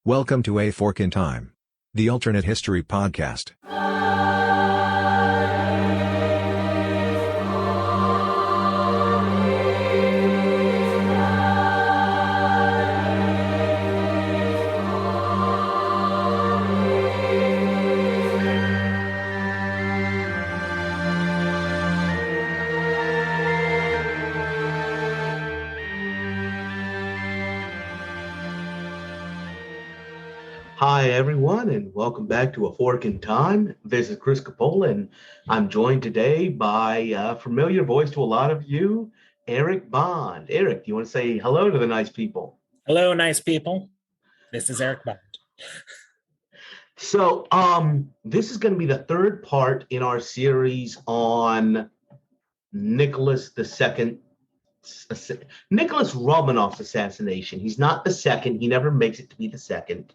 Welcome to A Fork in Time, the alternate history podcast. Hi, everyone, and welcome back to A Fork in Time. This is Chris Capola, and I'm joined today by a familiar voice to a lot of you, Eric Bond. Eric, do you want to say hello to the nice people? Hello, nice people. This is Eric Bond. So, this is going to be the third part in our series on Nicholas II, Nicholas Romanov's assassination. He's not the second. He never makes it to be the second.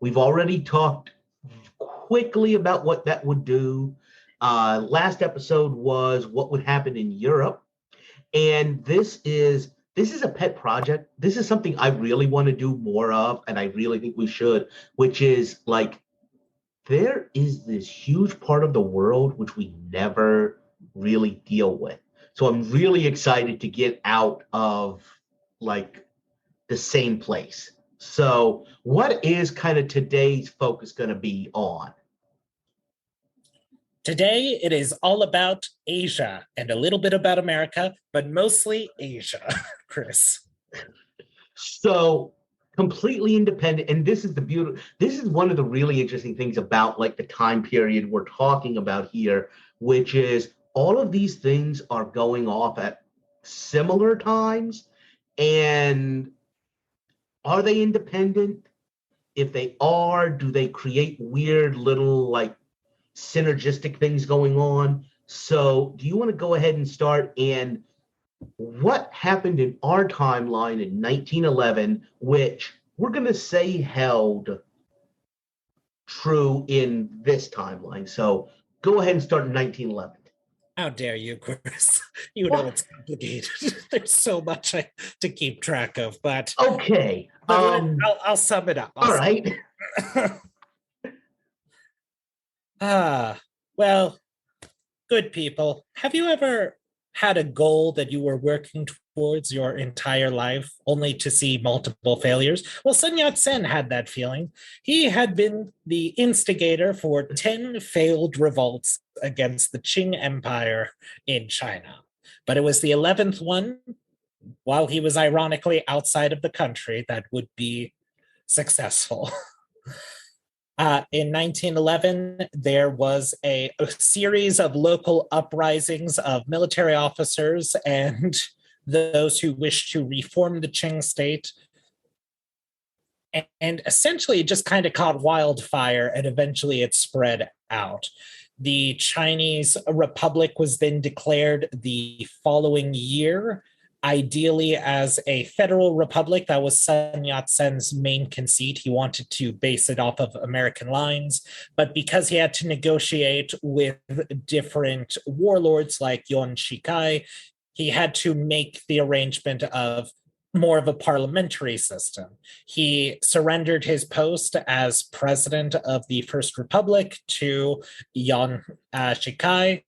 We've already talked quickly about what that would do. Last episode was what would happen in Europe. And this is a pet project. This is something I really want to do more of, and I really think we should, which is like, there is this huge part of the world which we never really deal with. So I'm really excited to get out of like the same place. So what is kind of today's focus going to be on? Today, it is all about Asia and a little bit about America, but mostly Asia, Chris. So completely independent. And this is one of the really interesting things about like the time period we're talking about here, which is all of these things are going off at similar times. And are they independent? If they are, do they create weird little like synergistic things going on? So do you want to go ahead and start? And what happened in our timeline in 1911, which we're going to say held true in this timeline? So go ahead and start in 1911. How dare you, Chris? You know it's complicated. There's so much to keep track of, but okay. I'll sum it up. All right. Well, good people. Have you ever had a goal that you were working towards your entire life only to see multiple failures? Well, Sun Yat-sen had that feeling. He had been the instigator for 10 failed revolts against the Qing Empire in China. But it was the 11th one, while he was ironically outside of the country, that would be successful. In 1911, there was a series of local uprisings of military officers and those who wished to reform the Qing state. And essentially, it just kind of caught wildfire, and eventually it spread out. The Chinese Republic was then declared the following year, ideally as a federal republic. That was Sun Yat-sen's main conceit. He wanted to base it off of American lines, but because he had to negotiate with different warlords like Yuan Shikai, he had to make the arrangement of more of a parliamentary system. He surrendered his post as president of the First Republic to Yuan Shikai,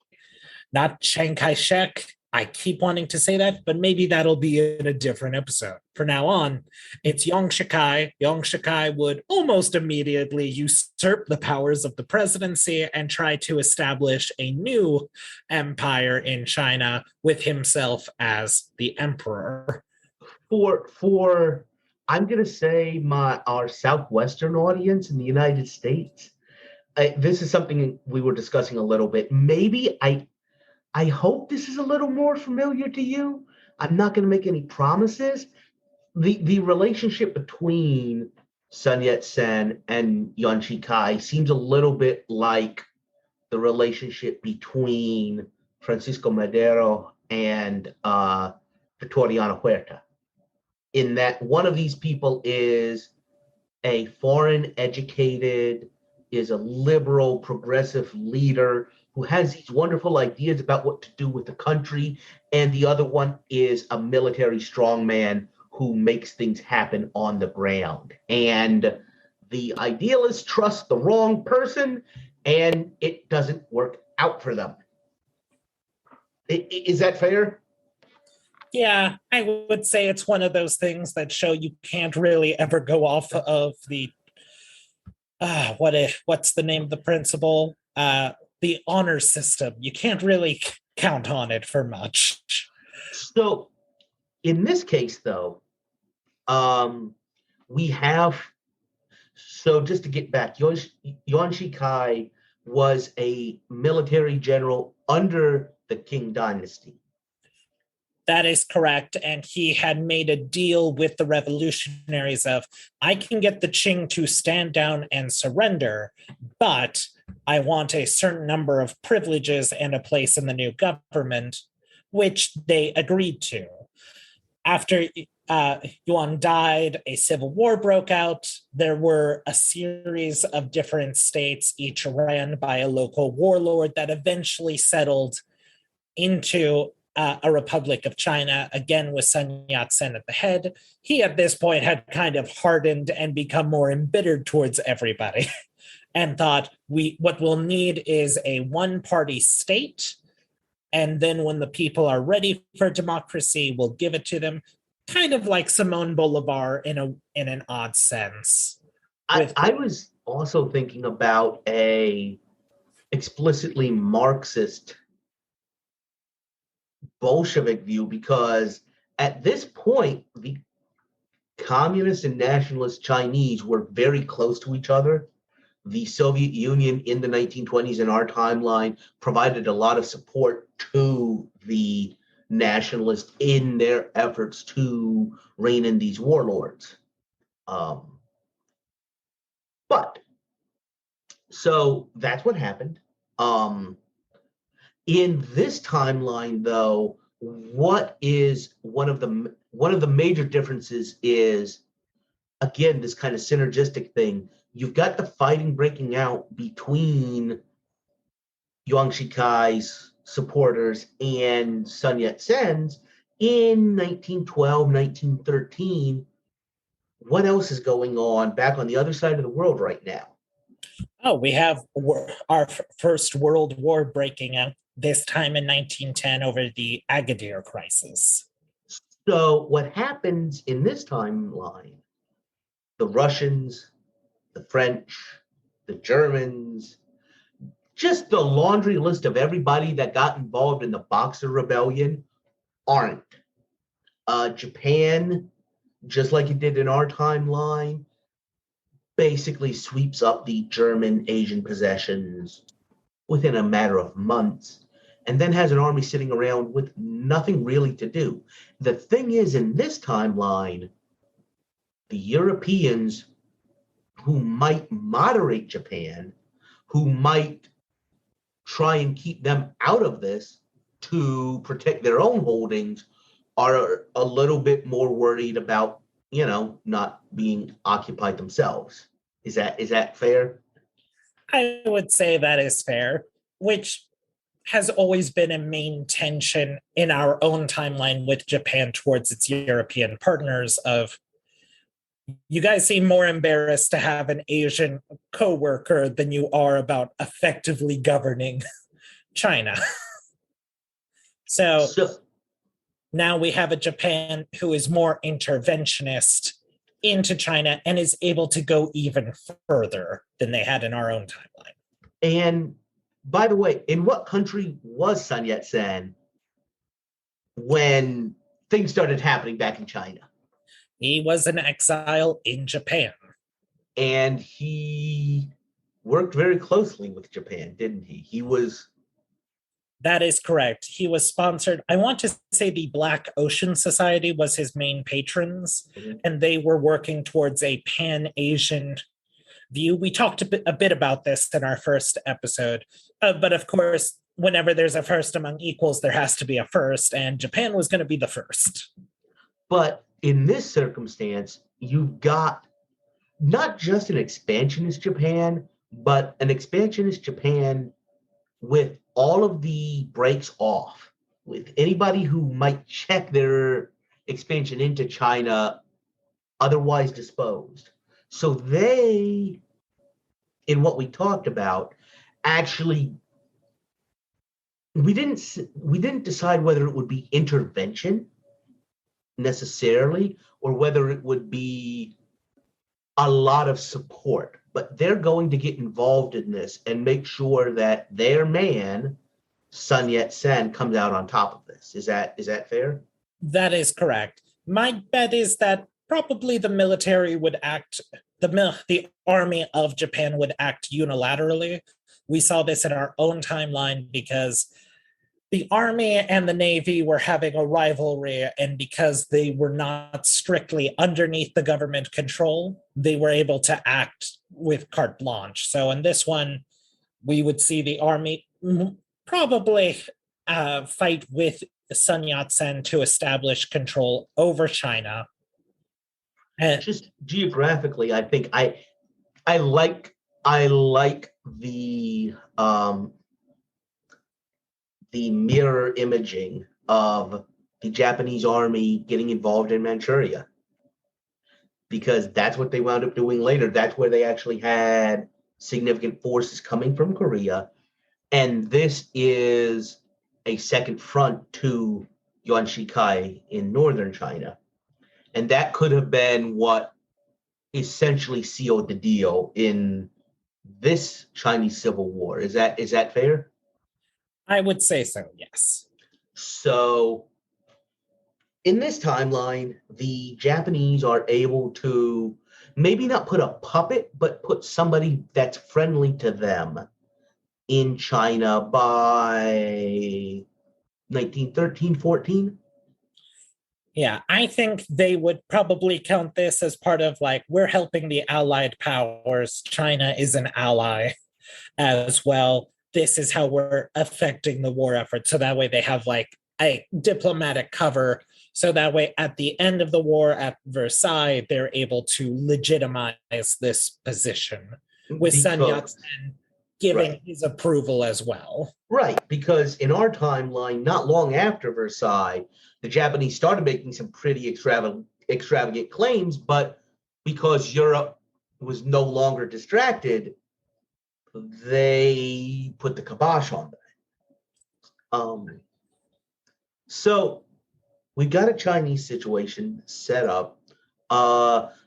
not Chiang Kai-shek. I keep wanting to say that, but maybe that'll be in a different episode. For now on, it's Yuan Shikai. Yuan Shikai would almost immediately usurp the powers of the presidency and try to establish a new empire in China with himself as the emperor. For I'm going to say our Southwestern audience in the United States, this is something we were discussing a little bit. Maybe I hope this is a little more familiar to you. I'm not going to make any promises. The relationship between Sun Yat-sen and Yuan Shikai seems a little bit like the relationship between Francisco Madero and Victoriano Huerta, in that one of these people is a foreign educated, is a liberal, progressive leader who has these wonderful ideas about what to do with the country, and the other one is a military strongman who makes things happen on the ground. And the idealists trust the wrong person, and it doesn't work out for them. Is that fair? Yeah, I would say it's one of those things that show you can't really ever go off of the what's the name of the principle? The honor system. You can't really count on it for much. So in this case, though, we have, so just to get back, Yuan Shikai was a military general under the Qing dynasty. That is correct. And he had made a deal with the revolutionaries of, I can get the Qing to stand down and surrender, but I want a certain number of privileges and a place in the new government, which they agreed to. After Yuan died, a civil war broke out. There were a series of different states, each ran by a local warlord, that eventually settled into a Republic of China, again with Sun Yat-sen at the head. He at this point had kind of hardened and become more embittered towards everybody and thought, what we'll need is a one-party state, and then when the people are ready for democracy, we'll give it to them. Kind of like Simon Bolivar in an odd sense. I was also thinking about a explicitly Marxist Bolshevik view, because at this point, the communist and nationalist Chinese were very close to each other. The Soviet Union in the 1920s in our timeline provided a lot of support to the nationalists in their efforts to rein in these warlords. But so that's what happened. In this timeline, though, what is one of the major differences is, again, this kind of synergistic thing. You've got the fighting breaking out between Yuan Shikai's supporters and Sun Yat-sen's in 1912, 1913. What else is going on back on the other side of the world right now? Oh, we have our first World War breaking out, this time in 1910 over the Agadir crisis. So what happens in this timeline, the Russians, the French, the Germans, just the laundry list of everybody that got involved in the Boxer Rebellion aren't. Japan, just like it did in our timeline, basically sweeps up the German Asian possessions within a matter of months, and then has an army sitting around with nothing really to do. The thing is, in this timeline, the Europeans who might moderate Japan, who might try and keep them out of this to protect their own holdings, are a little bit more worried about, not being occupied themselves. Is that fair? I would say that is fair, which has always been a main tension in our own timeline with Japan towards its European partners of, you guys seem more embarrassed to have an Asian coworker than you are about effectively governing China. So now we have a Japan who is more interventionist into China and is able to go even further than they had in our own timeline. And by the way, in what country was Sun Yat-sen when things started happening back in China? He was in exile in Japan. And he worked very closely with Japan, didn't he? That is correct. He was sponsored. I want to say the Black Ocean Society was his main patrons, and they were working towards a Pan-Asian view. We talked a bit about this in our first episode, but of course, whenever there's a first among equals, there has to be a first, and Japan was going to be the first. But in this circumstance, you've got not just an expansionist Japan, but an expansionist Japan with all of the brakes off, with anybody who might check their expansion into China otherwise disposed. So they, in what we talked about, actually we didn't decide whether it would be intervention necessarily or whether it would be a lot of support, but they're going to get involved in this and make sure that their man Sun Yat-sen comes out on top of this. Is that fair? That is correct. My bet is that probably the military would act, the army of Japan would act unilaterally. We saw this in our own timeline because the army and the navy were having a rivalry, and because they were not strictly underneath the government control, they were able to act with carte blanche. So in this one, we would see the army probably fight with Sun Yat-sen to establish control over China. And just geographically, I think I like the mirror imaging of the Japanese army getting involved in Manchuria, because that's what they wound up doing later. That's where they actually had significant forces coming from Korea. And this is a second front to Yuan Shikai in northern China. And that could have been what essentially sealed the deal in this Chinese Civil War. Is that fair? I would say so, yes. So in this timeline, the Japanese are able to maybe not put a puppet, but put somebody that's friendly to them in China by 1913, 14. Yeah, I think they would probably count this as part of like, we're helping the Allied powers. China is an ally as well. This is how we're affecting the war effort. So that way they have like a diplomatic cover. So that way at the end of the war at Versailles, they're able to legitimize this position with Sun Yat-sen giving his approval as well. Right, because in our timeline, not long after Versailles, the Japanese started making some pretty extravagant claims, but because Europe was no longer distracted, they put the kibosh on that. So we got a Chinese situation set up.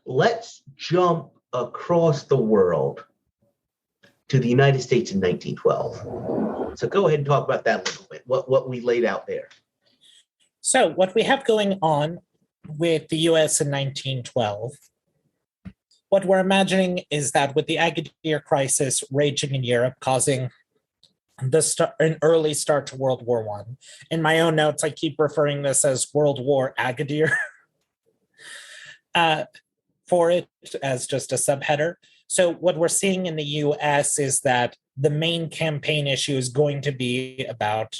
Let's jump across the world to the United States in 1912. So go ahead and talk about that a little bit, what we laid out there. So what we have going on with the US in 1912, what we're imagining is that with the Agadir crisis raging in Europe, causing an early start to World War I. In my own notes, I keep referring this as World War Agadir for it as just a subheader. So what we're seeing in the US is that the main campaign issue is going to be about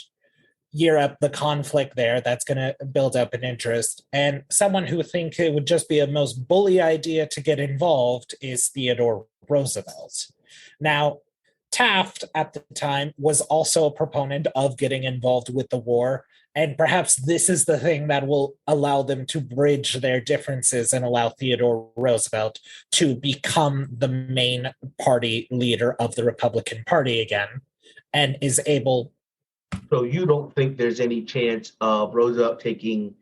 Europe, the conflict there, that's going to build up an interest. And someone who think it would just be a most bully idea to get involved is Theodore Roosevelt. Now, Taft at the time was also a proponent of getting involved with the war. And perhaps this is the thing that will allow them to bridge their differences and allow Theodore Roosevelt to become the main party leader of the Republican Party again, and is able. So you don't think there's any chance of Roosevelt taking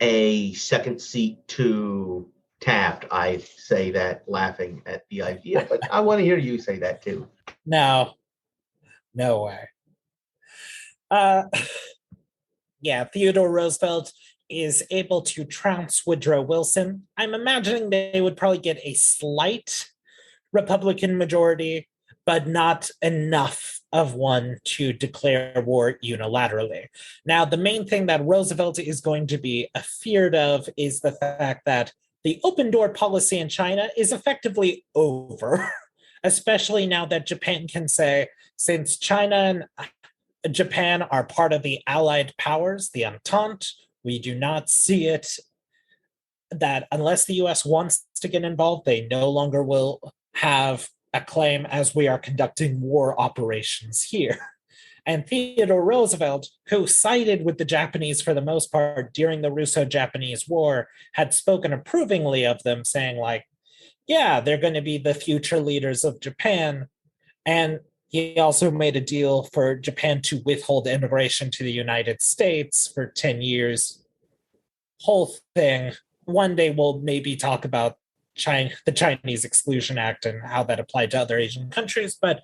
a second seat to Taft? I say that laughing at the idea, but I want to hear you say that too. No way. Yeah, Theodore Roosevelt is able to trounce Woodrow Wilson. I'm imagining they would probably get a slight Republican majority, but not enough of one to declare war unilaterally. Now, the main thing that Roosevelt is going to be afeared of is the fact that the open door policy in China is effectively over, especially now that Japan can say, since China and Japan are part of the Allied powers, the Entente, we do not see it that unless the US wants to get involved, they no longer will have a claim as we are conducting war operations here. And Theodore Roosevelt, who sided with the Japanese for the most part during the Russo-Japanese War, had spoken approvingly of them, saying like, yeah, they're going to be the future leaders of Japan. And he also made a deal for Japan to withhold immigration to the United States for 10 years. Whole thing. One day we'll maybe talk about the Chinese Exclusion Act and how that applied to other Asian countries. But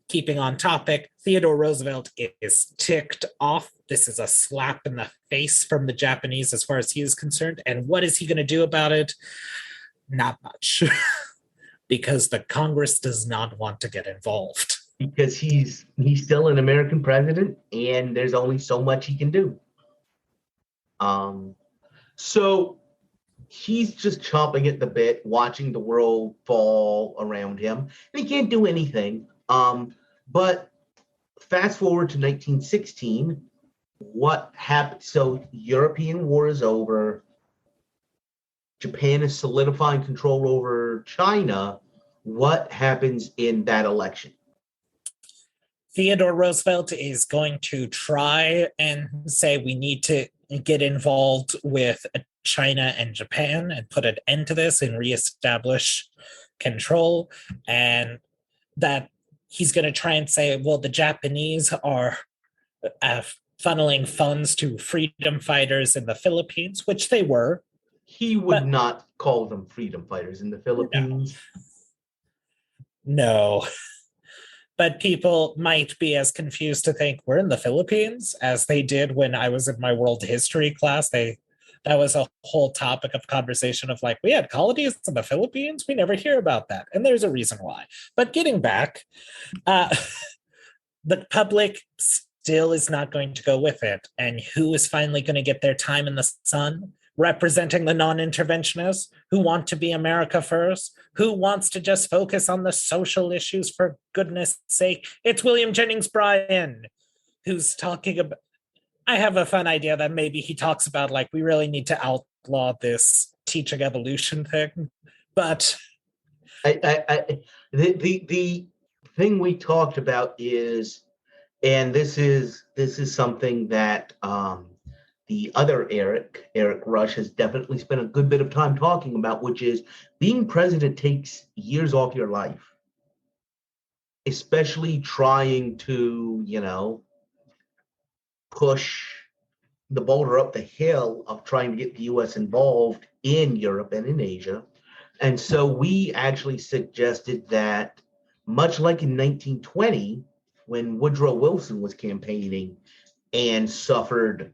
keeping on topic, Theodore Roosevelt is ticked off. This is a slap in the face from the Japanese as far as he is concerned. And what is he going to do about it? Not much. Because the Congress does not want to get involved. Because he's still an American president, and there's only so much he can do. So he's just chomping at the bit, watching the world fall around him, and he can't do anything. But fast forward to 1916, what happened? So European war is over. Japan is solidifying control over China. What happens in that election? Theodore Roosevelt is going to try and say we need to get involved with China and Japan and put an end to this and reestablish control. And that he's going to try and say, well, the Japanese are funneling funds to freedom fighters in the Philippines, which they were. He would not call them freedom fighters in the Philippines. No. But people might be as confused to think we're in the Philippines as they did when I was in my world history class. That was a whole topic of conversation of like, we had colonies in the Philippines. We never hear about that. And there's a reason why. But getting back, the public still is not going to go with it. And who is finally going to get their time in the sun? Representing the non-interventionists who want to be America first, who wants to just focus on the social issues for goodness sake. It's William Jennings Bryan who's talking about, I have a fun idea that maybe he talks about like, we really need to outlaw this teaching evolution thing. But the thing we talked about is, and this is something that the other Eric Rush has definitely spent a good bit of time talking about, which is being president takes years off your life, especially trying to, push the boulder up the hill of trying to get the U.S. involved in Europe and in Asia. And so we actually suggested that, much like in 1920, when Woodrow Wilson was campaigning and suffered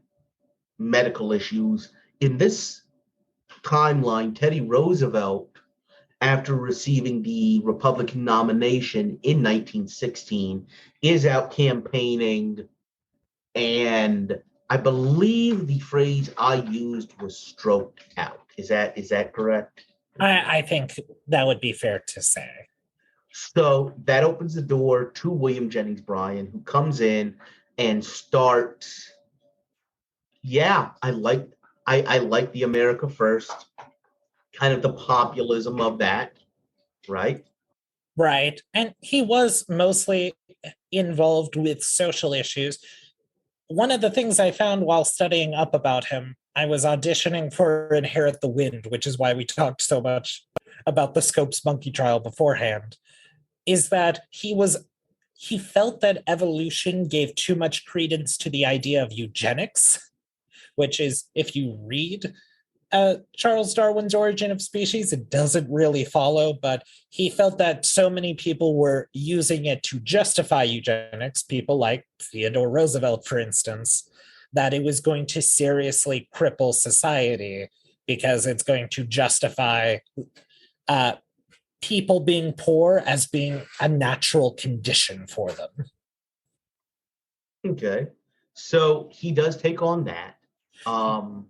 medical issues, in this timeline, Teddy Roosevelt, after receiving the Republican nomination in 1916, is out campaigning, and I believe the phrase I used was stroked out. Is that correct? I think that would be fair to say. So that opens the door to William Jennings Bryan, who comes in and starts. Yeah, I like the America First, kind of the populism of that, right? Right. And he was mostly involved with social issues. One of the things I found while studying up about him, I was auditioning for Inherit the Wind, which is why we talked so much about the Scopes monkey trial beforehand, is that he felt that evolution gave too much credence to the idea of eugenics, which is, if you read Charles Darwin's Origin of Species, it doesn't really follow, but he felt that so many people were using it to justify eugenics, people like Theodore Roosevelt, for instance, that it was going to seriously cripple society because it's going to justify people being poor as being a natural condition for them. Okay. So he does take on that.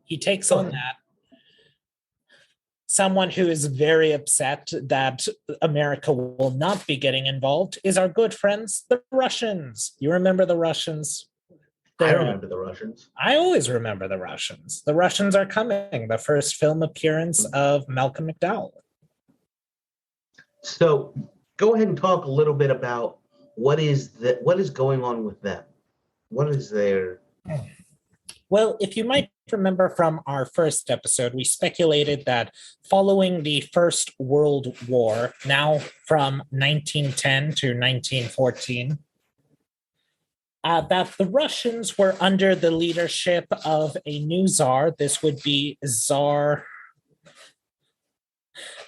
He takes on that. Someone who is very upset that America will not be getting involved is our good friends, the Russians. You remember the Russians? I remember the Russians. I always remember the Russians. The Russians are coming, the first film appearance of Malcolm McDowell. So go ahead and talk a little bit about what is going on with them. What is there? Well, if you might remember from our first episode, we speculated that following the First World War, now from 1910 to 1914, that the Russians were under the leadership of a new czar. This would be Tsar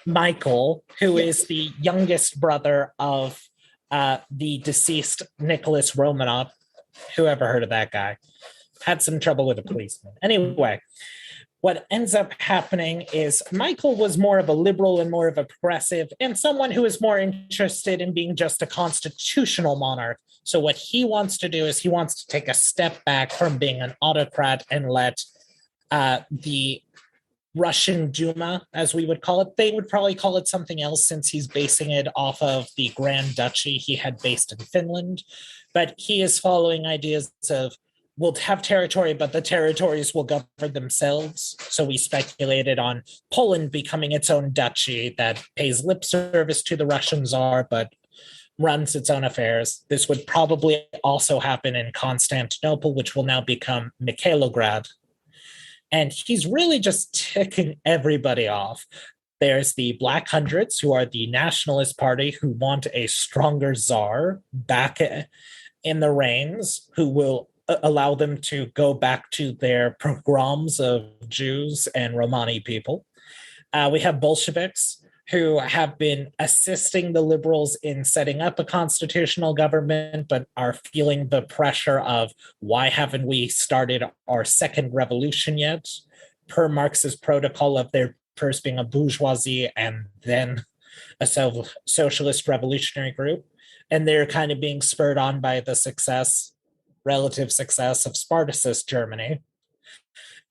Michael, who is the youngest brother of the deceased Nicholas Romanov. Who ever heard of that guy? Had some trouble with a policeman. Anyway, what ends up happening is Michael was more of a liberal and more of a progressive, and someone who is more interested in being just a constitutional monarch. So what he wants to do is he wants to take a step back from being an autocrat and let the Russian Duma, as we would call it, they would probably call it something else since he's basing it off of the Grand Duchy he had based in Finland. But he is following ideas of we'll have territory, but the territories will govern themselves. So we speculated on Poland becoming its own duchy that pays lip service to the Russian Tsar, but runs its own affairs. This would probably also happen in Constantinople, which will now become Michaelograd. And he's really just ticking everybody off. There's the Black Hundreds, who are the nationalist party who want a stronger czar back in the reins, who will allow them to go back to their pogroms of Jews and Romani people. We have Bolsheviks, who have been assisting the liberals in setting up a constitutional government, but are feeling the pressure of why haven't we started our second revolution yet, per Marx's protocol of there first being a bourgeoisie and then a socialist revolutionary group. And they're kind of being spurred on by the relative success of Spartacist Germany.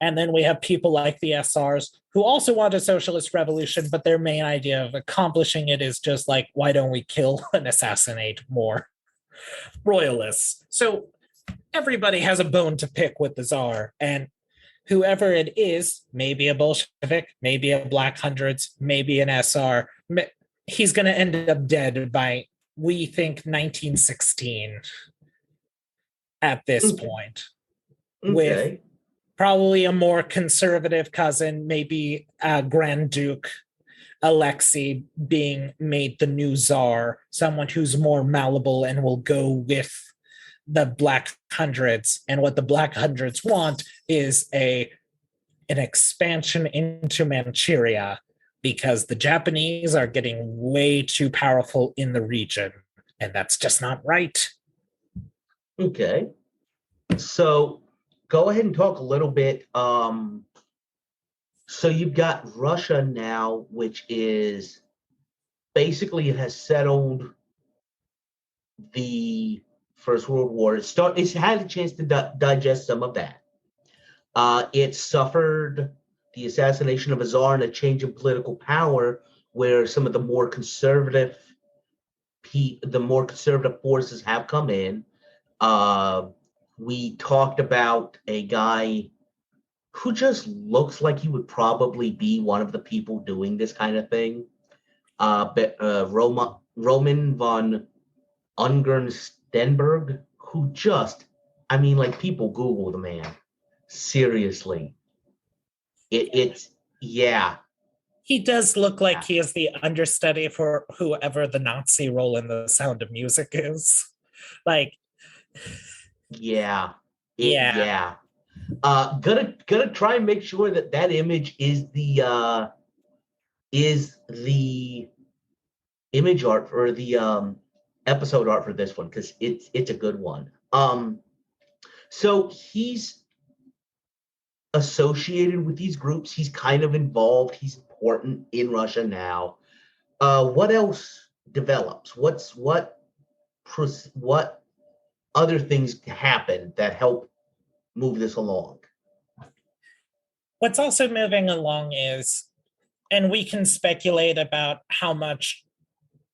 And then we have people like the SRs who also want a socialist revolution, but their main idea of accomplishing it is just like, why don't we kill and assassinate more royalists? So everybody has a bone to pick with the Tsar. And whoever it is, maybe a Bolshevik, maybe a Black Hundreds, maybe an SR, he's going to end up dead by, we think, 1916 at this point. Okay. With probably a more conservative cousin, maybe Grand Duke Alexei being made the new czar, someone who's more malleable and will go with the Black Hundreds. And what the Black Hundreds want is an expansion into Manchuria, because the Japanese are getting way too powerful in the region, and that's just not right. Okay. So go ahead and talk a little bit. So you've got Russia now, which is basically has settled the First World War. It's had a chance to digest some of that. It suffered the assassination of a czar and a change in political power, where some of the more conservative forces have come in. We talked about a guy who just looks like he would probably be one of the people doing this kind of thing. Roman von Ungern-Stenberg, who just, I mean, like, people Google the man. Seriously. It's yeah. He does look like he is the understudy for whoever the Nazi role in The Sound of Music is. Like, Yeah. Yeah. Gonna try and make sure that image is the image art for the episode art for this one, because it's a good one. So he's associated with these groups. He's kind of involved. He's important in Russia now. What else develops? What other things happen that help move this along? What's also moving along is, and we can speculate about how much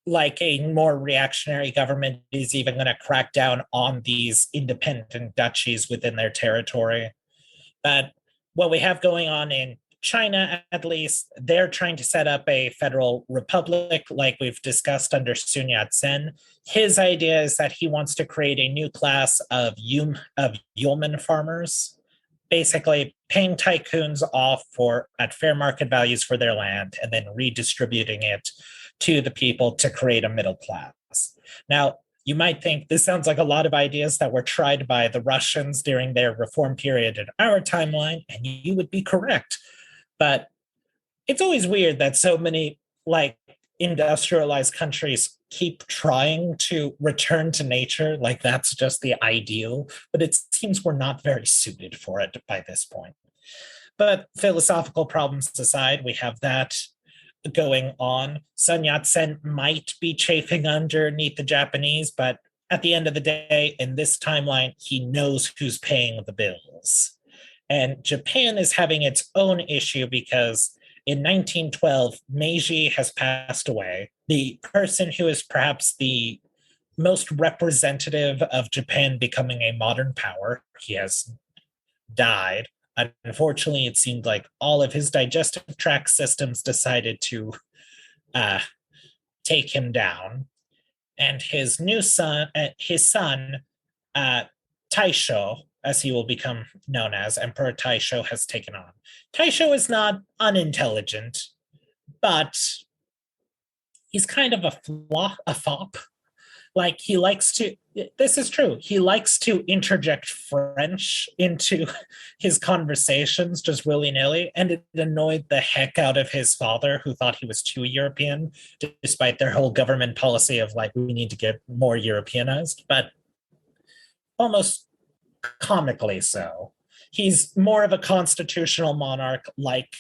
like a more reactionary government is even going to crack down on these independent duchies within their territory. But what we have going on in China, at least, they're trying to set up a federal republic, like we've discussed under Sun Yat-sen. His idea is that he wants to create a new class of yeoman farmers, basically paying tycoons off for at fair market values for their land and then redistributing it to the people to create a middle class. Now, you might think this sounds like a lot of ideas that were tried by the Russians during their reform period in our timeline, and you would be correct. But it's always weird that so many like industrialized countries keep trying to return to nature like that's just the ideal, but it seems we're not very suited for it by this point. But philosophical problems aside, we have that going on. Sun Yat-sen might be chafing underneath the Japanese, but at the end of the day, in this timeline, he knows who's paying the bills. And Japan is having its own issue because in 1912, Meiji has passed away. The person who is perhaps the most representative of Japan becoming a modern power, he has died. Unfortunately, it seemed like all of his digestive tract systems decided to take him down. And his son, Taisho, as he will become known as, Emperor Taisho, has taken on. Taisho is not unintelligent, but he's kind of a fop. Like he likes to, this is true, he likes to interject French into his conversations just willy-nilly, and it annoyed the heck out of his father, who thought he was too European, despite their whole government policy of like, we need to get more Europeanized, but almost comically so. He's more of a constitutional monarch like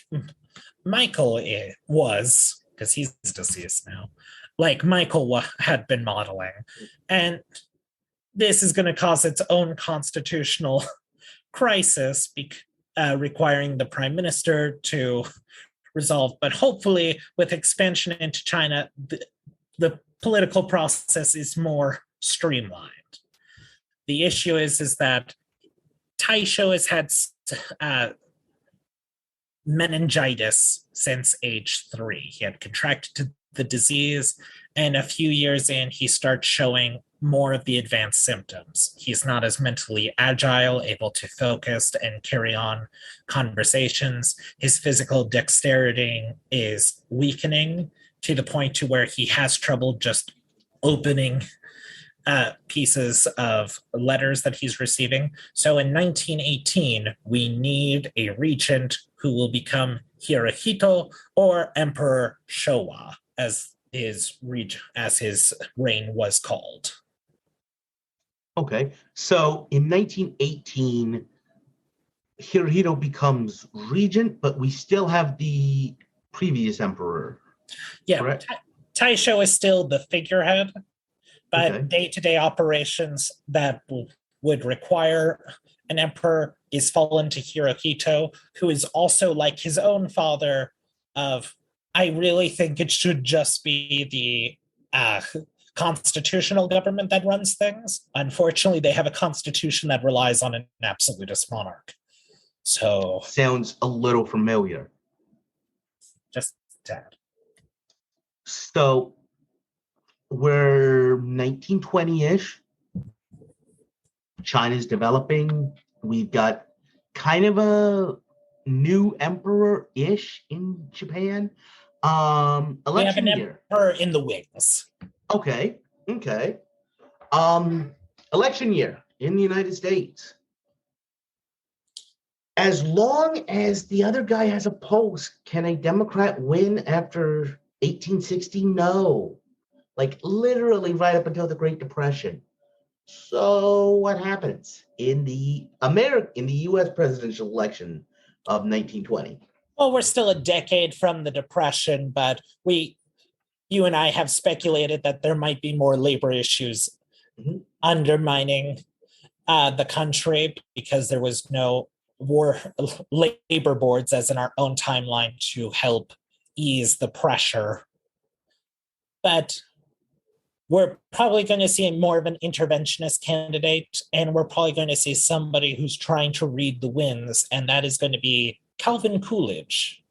Michael was, because he's deceased now, like Michael had been modeling. And this is going to cause its own constitutional crisis, requiring the prime minister to resolve. But hopefully, with expansion into China, the political process is more streamlined. The issue is that Taisho has had meningitis since age 3. He had contracted the disease, and a few years in, he starts showing more of the advanced symptoms. He's not as mentally agile, able to focus and carry on conversations. His physical dexterity is weakening to the point to where he has trouble just opening pieces of letters that he's receiving. So in 1918, we need a regent who will become Hirohito or Emperor Showa, as his reign was called. Okay, so in 1918, Hirohito becomes regent, but we still have the previous emperor. Yeah, Taisho is still the figurehead, but day-to-day operations that would require an emperor is fallen to Hirohito, who is also like his own father of, I really think it should just be the constitutional government that runs things. Unfortunately, they have a constitution that relies on an absolutist monarch. So sounds a little familiar. Just tad. So we're 1920-ish. China's developing. We've got kind of a new emperor-ish in Japan. Election we have an year. Emperor in the wings. Okay. Election year in the United States. As long as the other guy has a pulse, can a Democrat win after 1860? No. Like literally right up until the Great Depression. So what happens in the U.S. presidential election of 1920? Well, we're still a decade from the Depression, but you and I have speculated that there might be more labor issues undermining the country because there was no labor boards as in our own timeline to help ease the pressure. But we're probably going to see more of an interventionist candidate, and we're probably going to see somebody who's trying to read the winds, and that is going to be Calvin Coolidge.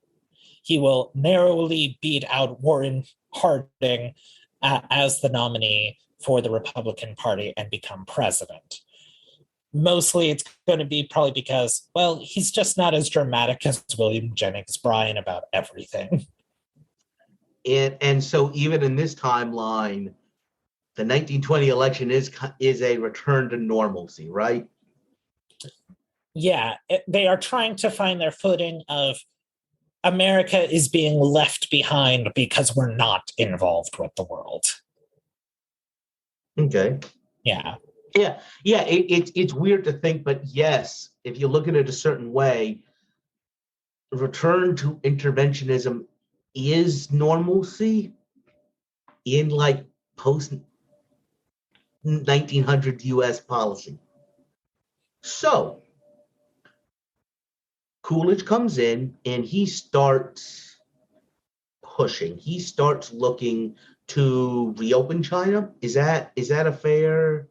He will narrowly beat out Warren Harding as the nominee for the Republican Party and become president. Mostly it's going to be probably because, well, he's just not as dramatic as William Jennings Bryan about everything. And so even in this timeline, the 1920 election is a return to normalcy, right? Yeah, they are trying to find their footing of America is being left behind because we're not involved with the world. Okay. Yeah. Yeah. It's weird to think, but yes, if you look at it a certain way, return to interventionism is normalcy in like post 1900 U.S. policy. So Coolidge comes in and he starts pushing. He starts looking to reopen China. Is that a fair?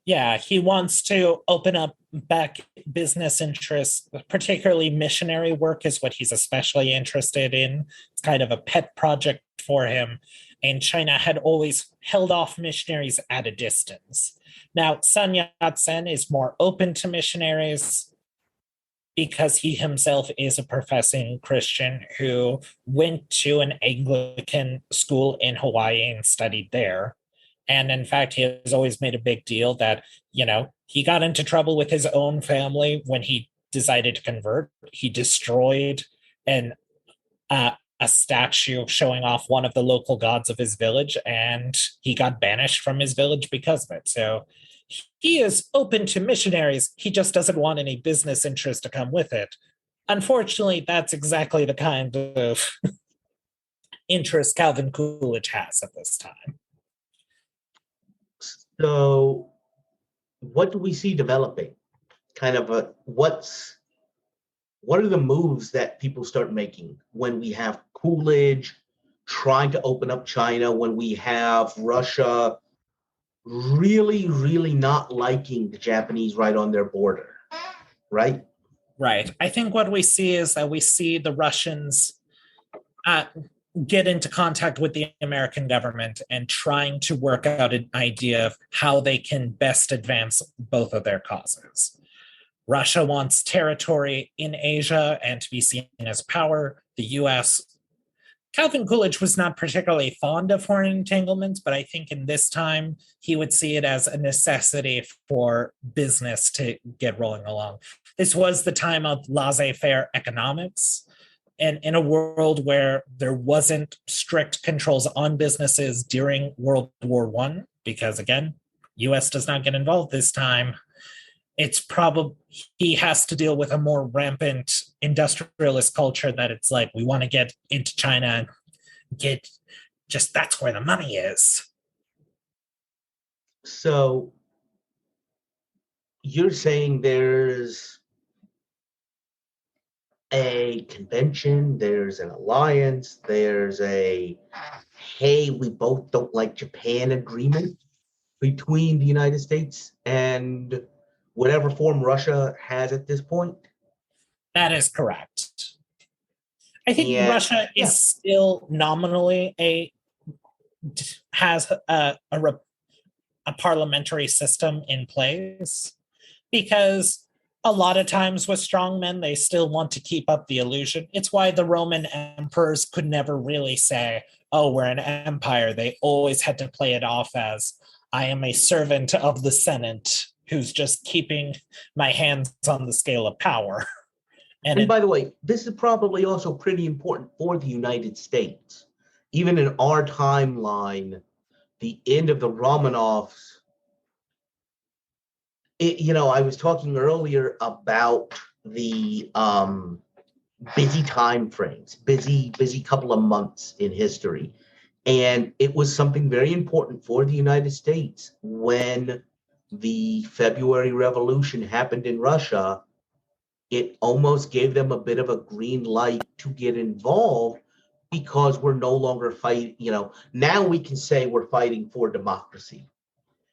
Yeah, he wants to open up back business interests, particularly missionary work is what he's especially interested in. It's kind of a pet project for him. And China had always held off missionaries at a distance. Now, Sun Yat-sen is more open to missionaries because he himself is a professing Christian who went to an Anglican school in Hawaii and studied there. And in fact, he has always made a big deal that, he got into trouble with his own family when he decided to convert. He destroyed a statue showing off one of the local gods of his village, and he got banished from his village because of it. So he is open to missionaries. He just doesn't want any business interest to come with it. Unfortunately, that's exactly the kind of interest Calvin Coolidge has at this time. So what do we see developing? What are the moves that people start making when we have Coolidge trying to open up China, when we have Russia really, really not liking the Japanese right on their border, right? Right. I think what we see is that we see the Russians get into contact with the American government and trying to work out an idea of how they can best advance both of their causes. Russia wants territory in Asia and to be seen as power. The US, Calvin Coolidge was not particularly fond of foreign entanglements, but I think in this time, he would see it as a necessity for business to get rolling along. This was the time of laissez-faire economics. And in a world where there wasn't strict controls on businesses during World War I, because again, US does not get involved this time, it's probably he has to deal with a more rampant industrialist culture that it's like, we want to get into China and get just, that's where the money is. So you're saying there's a convention, there's an alliance, there's a, hey, we both don't like Japan agreement between the United States and whatever form Russia has at this point? That is correct. I think Russia is still nominally has a parliamentary system in place, because a lot of times with strongmen, they still want to keep up the illusion. It's why the Roman emperors could never really say, oh, we're an empire. They always had to play it off as, I am a servant of the Senate who's just keeping my hands on the scale of power. And by the way, this is probably also pretty important for the United States. Even in our timeline, the end of the Romanovs, I was talking earlier about the busy time frames, busy couple of months in history. And it was something very important for the United States when the February Revolution happened in Russia. It almost gave them a bit of a green light to get involved, because we're no longer fighting, now we can say we're fighting for democracy.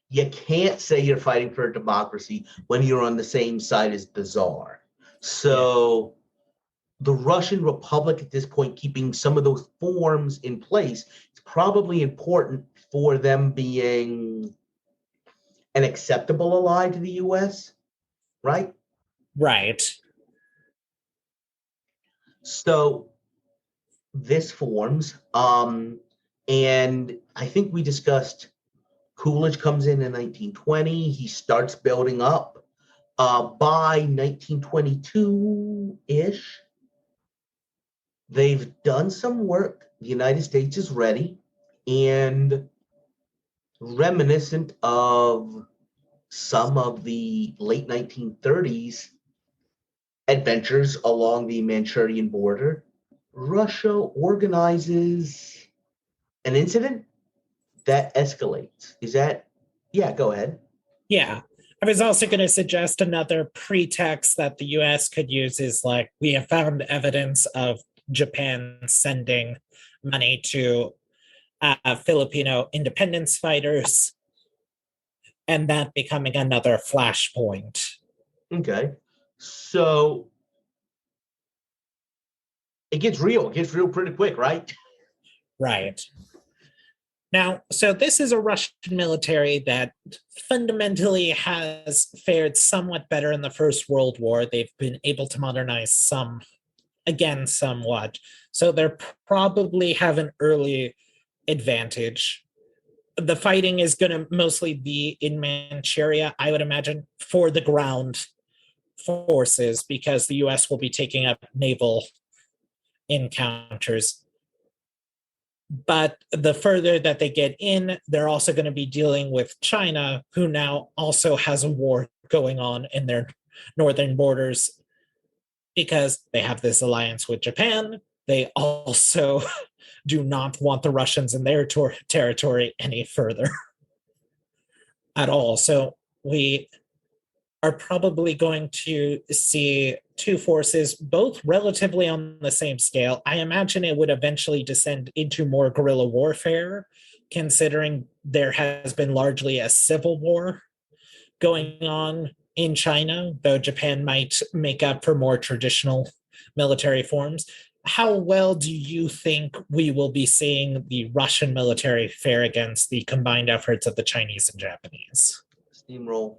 You can't say you're fighting for democracy when you're on the same side as the Tsar. So the Russian Republic at this point keeping some of those forms in place, it's probably important for them being an acceptable ally to the US, right? Right. So this forms, and I think we discussed Coolidge comes in 1920. He starts building up. By 1922-ish, they've done some work. The United States is ready, and reminiscent of some of the late 1930s adventures along the Manchurian border, Russia organizes an incident that escalates. Is that, yeah, go ahead. Yeah. I was also going to suggest another pretext that the US could use is like, we have found evidence of Japan sending money to Filipino independence fighters, and that becoming another flashpoint. Okay. So it gets real. It gets real pretty quick, right? Right. Now, so this is a Russian military that fundamentally has fared somewhat better in the First World War. They've been able to modernize somewhat. So they're probably have an early advantage. The fighting is going to mostly be in Manchuria, I would imagine, for the ground forces, because the US will be taking up naval encounters. But the further that they get in, they're also going to be dealing with China, who now also has a war going on in their northern borders because they have this alliance with Japan. They also do not want the Russians in their territory any further at all. So we are probably going to see two forces, both relatively on the same scale. I imagine it would eventually descend into more guerrilla warfare, considering there has been largely a civil war going on in China, though Japan might make up for more traditional military forms. How well do you think we will be seeing the Russian military fare against the combined efforts of the Chinese and Japanese? Steamroll.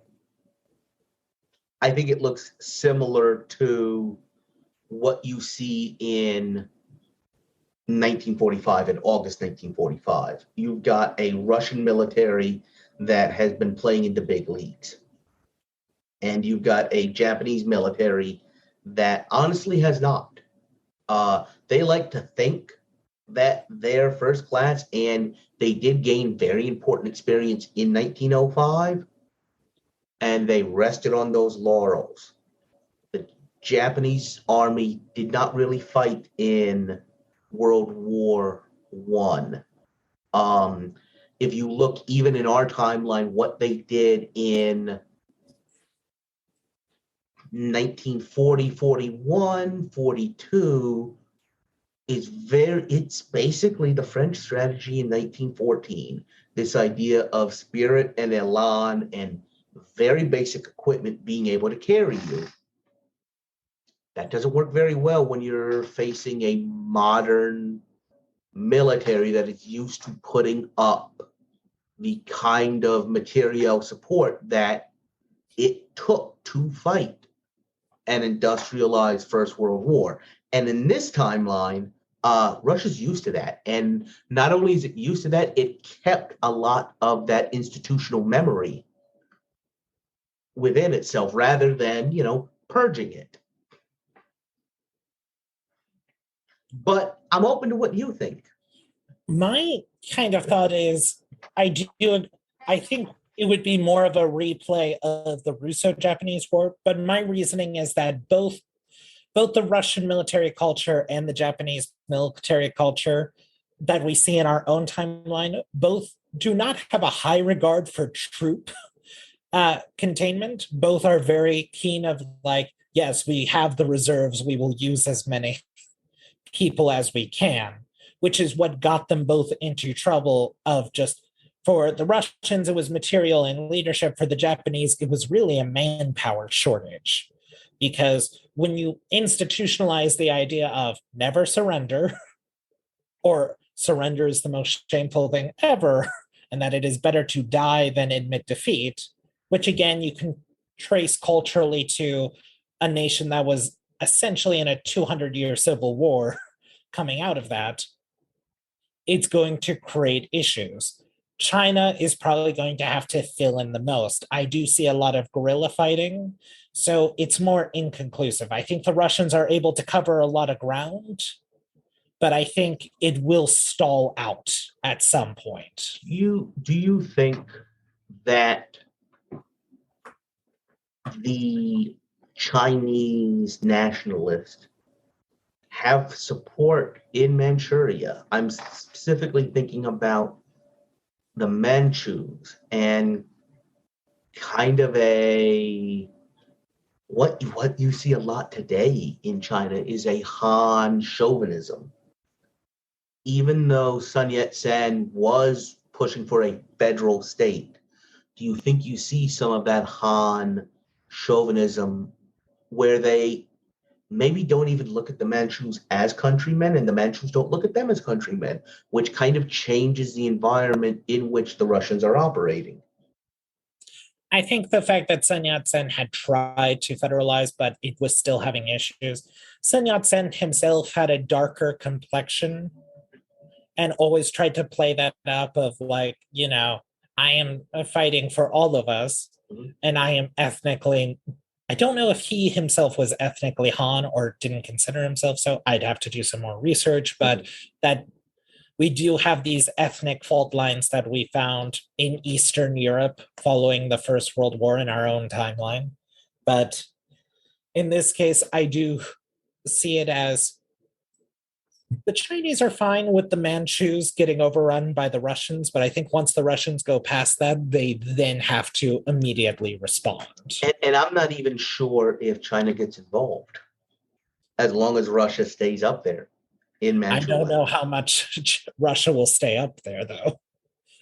I think it looks similar to what you see in 1945, in August 1945. You've got a Russian military that has been playing in the big leagues. And you've got a Japanese military that honestly has not. They like to think that they're first class, and they did gain very important experience in 1905. And they rested on those laurels. The Japanese army did not really fight in World War I. If you look even in our timeline, what they did in 1940, 41, 42 it's basically the French strategy in 1914. This idea of spirit and elan and very basic equipment being able to carry you. That doesn't work very well when you're facing a modern military that is used to putting up the kind of material support that it took to fight an industrialized First World War. And in this timeline, Russia's used to that. And not only is it used to that, it kept a lot of that institutional memory within itself rather than, purging it. But I'm open to what you think. My kind of thought is I think it would be more of a replay of the Russo-Japanese War, but my reasoning is that both the Russian military culture and the Japanese military culture that we see in our own timeline both do not have a high regard for troop containment. Both are very keen of like, yes, we have the reserves, we will use as many people as we can, which is what got them both into trouble of just, for the Russians, it was material and leadership. For the Japanese, it was really a manpower shortage. because when you institutionalize the idea of never surrender, or surrender is the most shameful thing ever, and that it is better to die than admit defeat, which again, you can trace culturally to a nation that was essentially in a 200-year civil war coming out of that, it's going to create issues. China is probably going to have to fill in the most. I do see a lot of guerrilla fighting, so it's more inconclusive. I think the Russians are able to cover a lot of ground, but I think it will stall out at some point. Do you think that the Chinese nationalists have support in Manchuria? I'm specifically thinking about the Manchus and kind of what you see a lot today in China is a Han chauvinism. Even though Sun Yat-sen was pushing for a federal state, do you think you see some of that Han chauvinism where they maybe don't even look at the Manchus as countrymen and the Manchus don't look at them as countrymen, which kind of changes the environment in which the Russians are operating? I think the fact that Sun Yat-sen had tried to federalize, but it was still having issues. Sun Yat-sen himself had a darker complexion and always tried to play that up of like, I am fighting for all of us, and I am ethnically, I don't know if he himself was ethnically Han or didn't consider himself so. I'd have to do some more research, but that we do have these ethnic fault lines that we found in Eastern Europe following the First World War in our own timeline. But in this case, I do see it as the Chinese are fine with the Manchus getting overrun by the Russians, but I think once the Russians go past that, they then have to immediately respond. And I'm not even sure if China gets involved, as long as Russia stays up there in Manchuria. I don't know how much Russia will stay up there, though,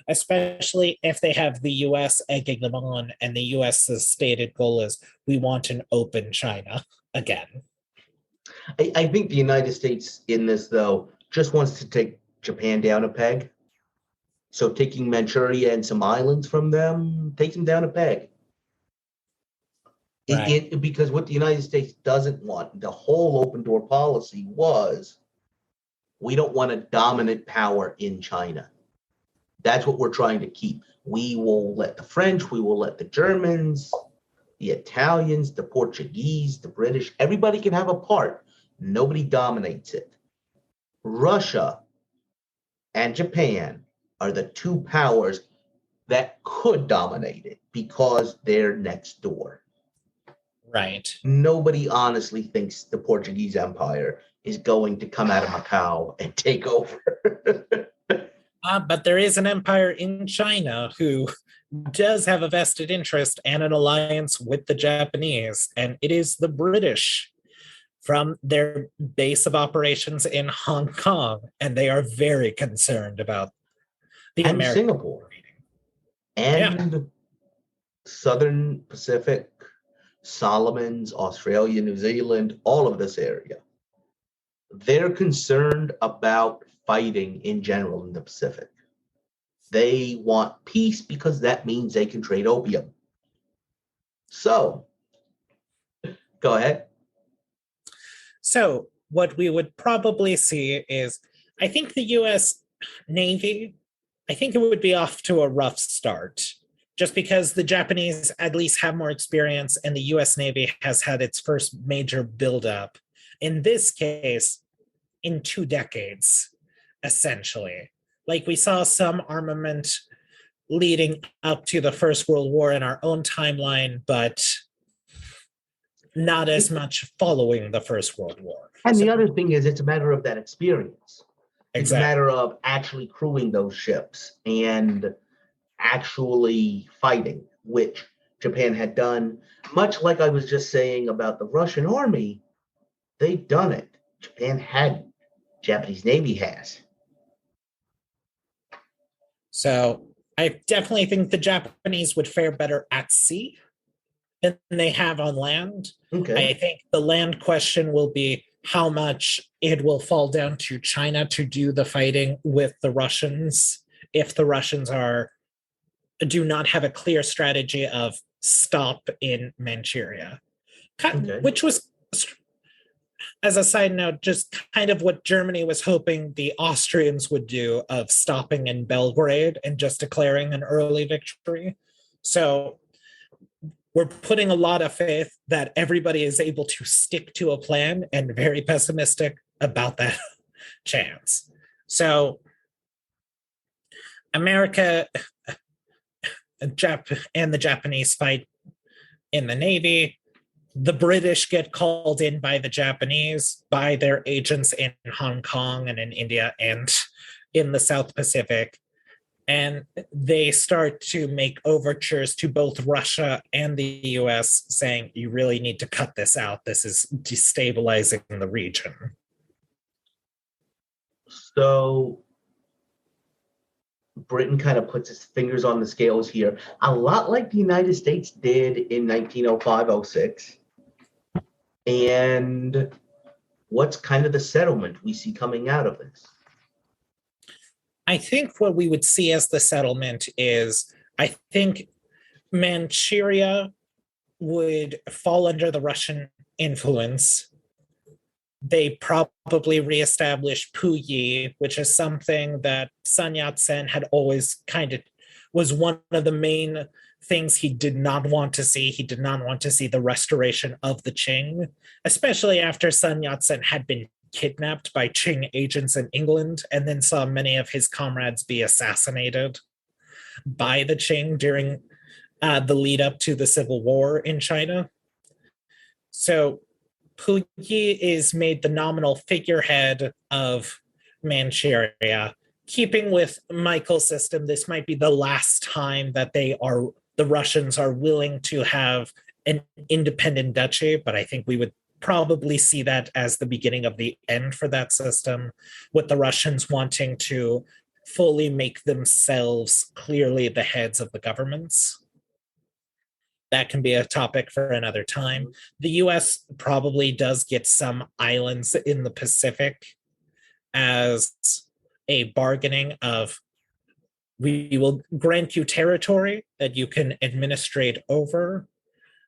especially if they have the U.S. egging them on, and the U.S.'s stated goal is we want an open China again. I think the United States in this, though, just wants to take Japan down a peg. So taking Manchuria and some islands from them takes them down a peg. Right. Because what the United States doesn't want, the whole open door policy was, we don't want a dominant power in China. That's what we're trying to keep. We will let the French, we will let the Germans, the Italians, the Portuguese, the British, everybody can have a part. Nobody dominates it. Russia and Japan are the two powers that could dominate it because they're next door. Right. Nobody honestly thinks the Portuguese Empire is going to come out of Macau and take over. But there is an empire in China who does have a vested interest and an alliance with the Japanese, and it is the British from their base of operations in Hong Kong, and they are very concerned about the and American Singapore and Southern Pacific, Solomons, Australia, New Zealand, all of this area. They're concerned about fighting in general in the Pacific. They want peace because that means they can trade opium. So, go ahead. So what we would probably see is, I think the U.S. Navy, I think it would be off to a rough start, just because the Japanese at least have more experience and the U.S. Navy has had its first major buildup. In this case, in 2 decades, essentially. Like we saw some armament leading up to the First World War in our own timeline, but not as much following the First World War. And the other thing is, it's a matter of that experience. Exactly. It's a matter of actually crewing those ships and actually fighting, which Japan had done. Much like I was just saying about the Russian army, they've done it. Japan hadn't. Japanese Navy has. So I definitely think the Japanese would fare better at sea than they have on land. Okay. I think the land question will be how much it will fall down to China to do the fighting with the Russians if the Russians do not have a clear strategy of stop in Manchuria, Okay. which was, as a side note, just kind of what Germany was hoping the Austrians would do of stopping in Belgrade and just declaring an early victory. So we're putting a lot of faith that everybody is able to stick to a plan, and very pessimistic about that chance. So America and the Japanese fight in the Navy. The British get called in by the Japanese, by their agents in Hong Kong and in India and in the South Pacific. And they start to make overtures to both Russia and the US saying, you really need to cut this out. This is destabilizing the region. So Britain kind of puts its fingers on the scales here, a lot like the United States did in 1905-06. And what's kind of the settlement we see coming out of this? I think what we would see as the settlement is, I think Manchuria would fall under the Russian influence. They probably reestablish Puyi, which is something that Sun Yat-sen had always was one of the main things he did not want to see. He did not want to see the restoration of the Qing, especially after Sun Yat-sen had been kidnapped by Qing agents in England and then saw many of his comrades be assassinated by the Qing during the lead up to the Civil War in China. So Puyi is made the nominal figurehead of Manchuria. Keeping with Michael's system, this might be the last time that the Russians are willing to have an independent duchy, but I think we would probably see that as the beginning of the end for that system, with the Russians wanting to fully make themselves clearly the heads of the governments. That can be a topic for another time. The US probably does get some islands in the Pacific as a bargaining of, we will grant you territory that you can administrate over.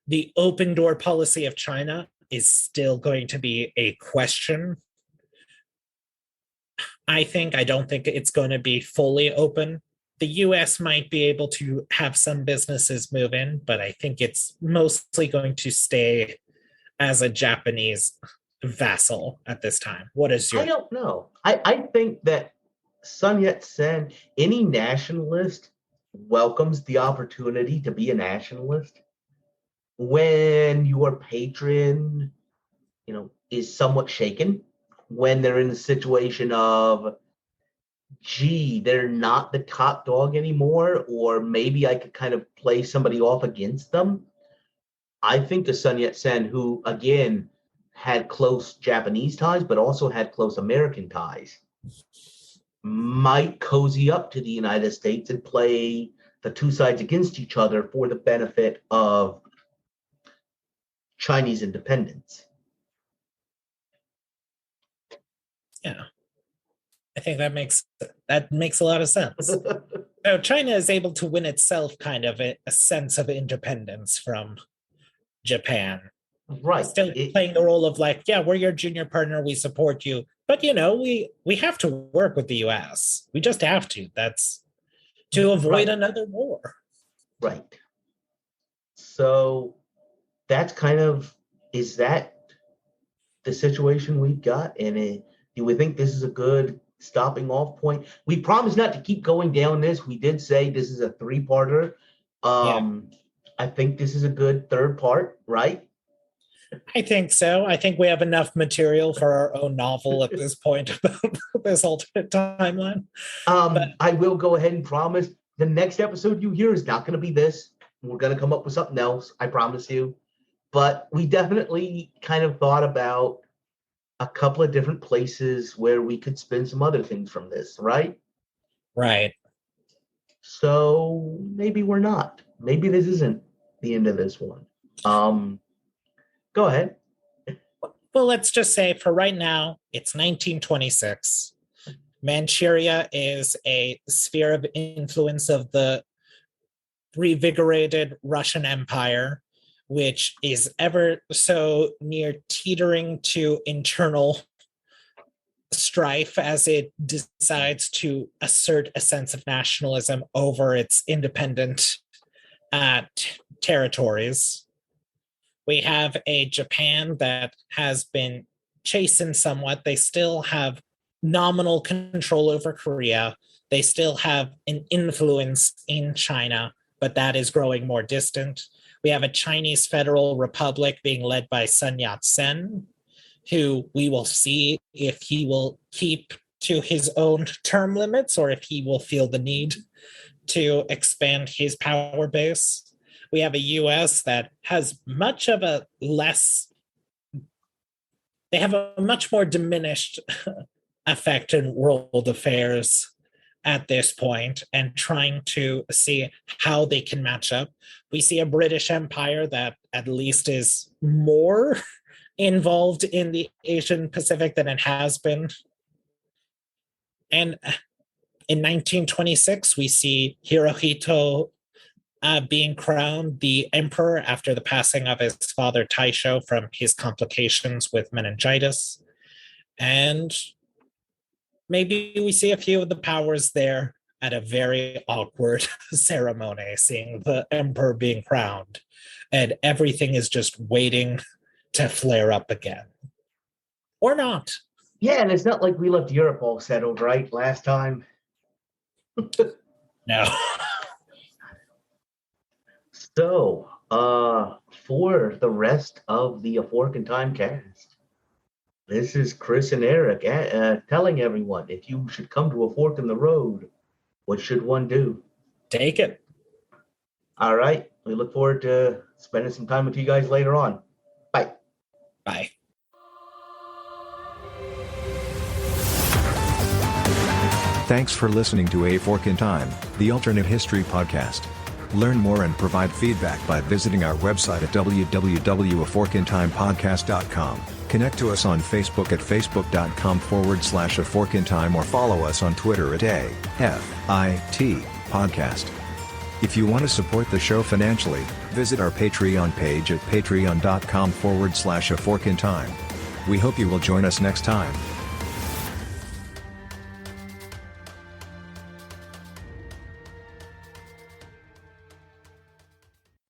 The open door policy of China is still going to be a question. I don't think it's going to be fully open. The US might be able to have some businesses move in, but I think it's mostly going to stay as a Japanese vassal at this time. What is your... I don't know. I think that Sun Yat-sen, any nationalist, welcomes the opportunity to be a nationalist. When your patron, is somewhat shaken, when they're in a situation of, gee, they're not the top dog anymore, or maybe I could kind of play somebody off against them. I think the Sun Yat-sen, who, again, had close Japanese ties, but also had close American ties, might cozy up to the United States and play the two sides against each other for the benefit of Chinese independence. Yeah, I think that makes a lot of sense. So China is able to win itself kind of a sense of independence from Japan. Right. Still playing the role of like, yeah, we're your junior partner, we support you. But we have to work with the US. We just have to. That's to avoid another war. Right. So that's is that the situation we've got? And do we think this is a good stopping off point? We promised not to keep going down this. We did say this is a 3-parter. I think this is a good third part, right? I think so. I think we have enough material for our own novel at this point about this alternate timeline. I will go ahead and promise the next episode you hear is not going to be this. We're going to come up with something else, I promise you. But we definitely kind of thought about a couple of different places where we could spin some other things from this, right? Right. So maybe we're not. Maybe this isn't the end of this one. Go ahead. Well, let's just say for right now, it's 1926. Manchuria is a sphere of influence of the revigorated Russian Empire, which is ever so near teetering to internal strife as it decides to assert a sense of nationalism over its independent territories. We have a Japan that has been chastened somewhat. They still have nominal control over Korea. They still have an influence in China, but that is growing more distant. We have a Chinese Federal Republic being led by Sun Yat-sen, who we will see if he will keep to his own term limits or if he will feel the need to expand his power base. We have a US that has much of a less, they have a much more diminished effect in world affairs at this point and trying to see how they can match up. We see a British Empire that at least is more involved in the Asian Pacific than it has been. And in 1926, we see Hirohito being crowned the emperor after the passing of his father Taisho from his complications with meningitis. And maybe we see a few of the powers there at a very awkward ceremony, seeing the emperor being crowned. And everything is just waiting to flare up again. Or not. Yeah, and it's not like we left Europe all settled, right, last time? No. So, for the rest of the A Fork in Time cast, this is Chris and Eric telling everyone, if you should come to a fork in the road, what should one do? Take it. All right. We look forward to spending some time with you guys later on. Bye. Bye. Thanks for listening to A Fork in Time, the alternate history podcast. Learn more and provide feedback by visiting our website at www.aforkintimepodcast.com. Connect to us on Facebook at facebook.com/aforkintime or follow us on Twitter at AFIT Podcast. If you want to support the show financially, visit our Patreon page at patreon.com/aforkintime. We hope you will join us next time.